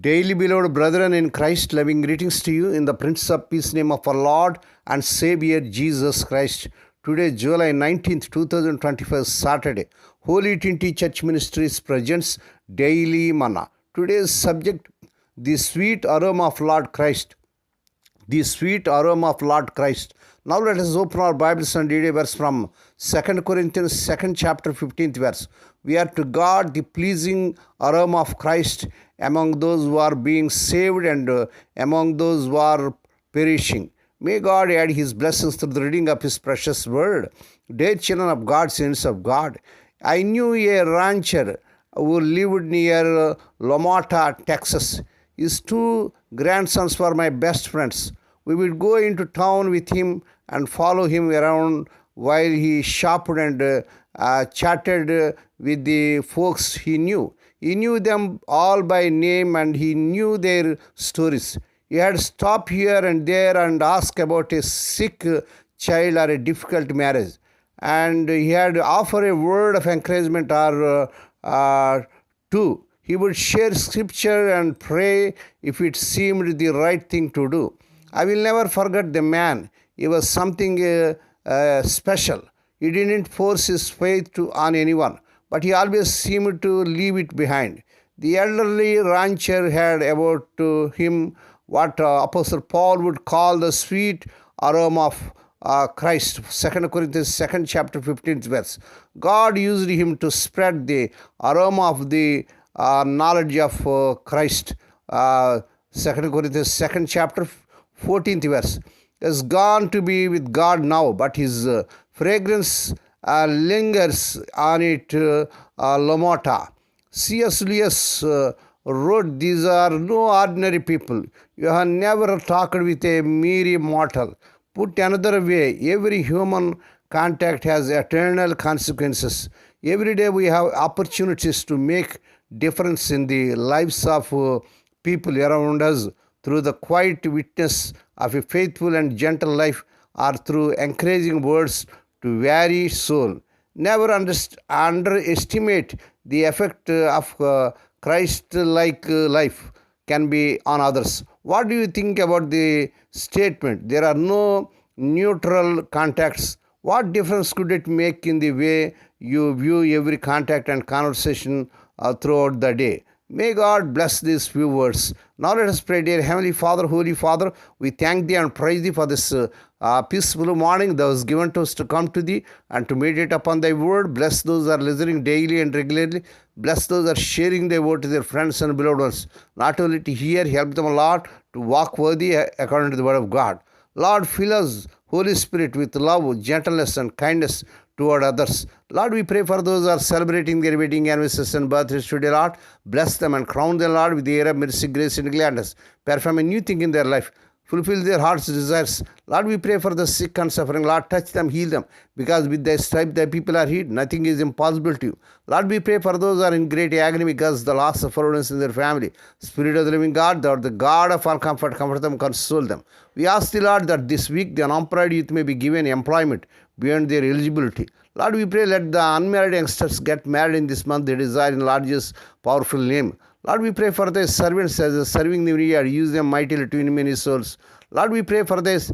Daily beloved brethren in Christ, loving greetings to you in the Prince of Peace name of our Lord and Savior Jesus Christ. Today, July 19th, 2025, Saturday, Holy Trinity Church Ministries presents Daily Manna. Today's subject, the sweet aroma of Lord Christ. The sweet aroma of Lord Christ. Now let us open our Bibles and read a verse from 2 Corinthians 2nd chapter 15th verse. We are to guard the pleasing aroma of Christ among those who are being saved and among those who are perishing. May God add His blessings through the reading of His precious word. Dear children of God, saints of God, I knew a rancher who lived near Lomata, Texas. His two grandsons were my best friends. We would go into town with him and follow him around while he shopped and chatted with the folks he knew. He knew them all by name and he knew their stories. He had stopped here and there and asked about a sick child or a difficult marriage. And he had offered a word of encouragement or two. He would share scripture and pray if it seemed the right thing to do. I will never forget the man. He was something special. He didn't force his faith on anyone, but he always seemed to leave it behind. The elderly rancher had about him what Apostle Paul would call the sweet aroma of Christ. 2 Corinthians 2nd chapter 15th verse. God used him to spread the aroma of the knowledge of Christ. 2 Corinthians 2nd chapter 14th verse. Is gone to be with God now, but his fragrance lingers on it, Lomota. C.S. Lewis wrote, "These are no ordinary people. You have never talked with a mere mortal." Put another way, every human contact has eternal consequences. Every day we have opportunities to make difference in the lives of people around us through the quiet witness of a faithful and gentle life or through encouraging words to weary soul. Never underestimate the effect of Christ-like life can be on others. What do you think about the statement, "There are no neutral contacts"? What difference could it make in the way you view every contact and conversation throughout the day? May God bless these few words. Now let us pray. Dear Heavenly Father, Holy Father, we thank Thee and praise Thee for this peaceful morning that was given to us to come to Thee and to meditate upon Thy word. Bless those that are listening daily and regularly. Bless those that are sharing Thy word to their friends and beloved ones. Not only to hear, help them a lot to walk worthy according to the word of God. Lord, fill us, Holy Spirit, with love, gentleness, and kindness toward others. Lord, we pray for those who are celebrating their wedding anniversaries and birthdays today, Lord. Bless them and crown them, Lord, with the air of mercy, grace, and gladness. Perform a new thing in their life. Fulfill their heart's desires. Lord, we pray for the sick and suffering. Lord, touch them, heal them. Because with Thy stripe, Thy people are healed. Nothing is impossible to You. Lord, we pray for those who are in great agony because the loss of forgiveness in their family. Spirit of the living God, Thou art the God of all comfort. Comfort them, console them. We ask Thee, Lord, that this week the unemployed youth may be given employment beyond their eligibility. Lord, we pray, let the unmarried youngsters get married in this month. They desire in Lord's powerful name. Lord, we pray for Thy servants as they serving the vineyard. Use them mightily to win many souls. Lord, we pray for these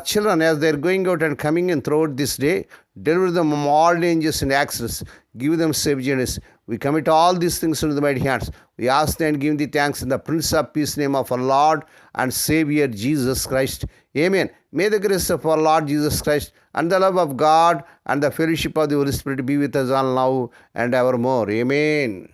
children as they are going out and coming in throughout this day. Deliver them from all dangers and accidents. Give them safe journeys. We commit all these things into the mighty hands. We ask Thee and give Thee thanks in the Prince of Peace name of our Lord and Savior Jesus Christ. Amen. May the grace of our Lord Jesus Christ and the love of God and the fellowship of the Holy Spirit be with us all now and evermore. Amen.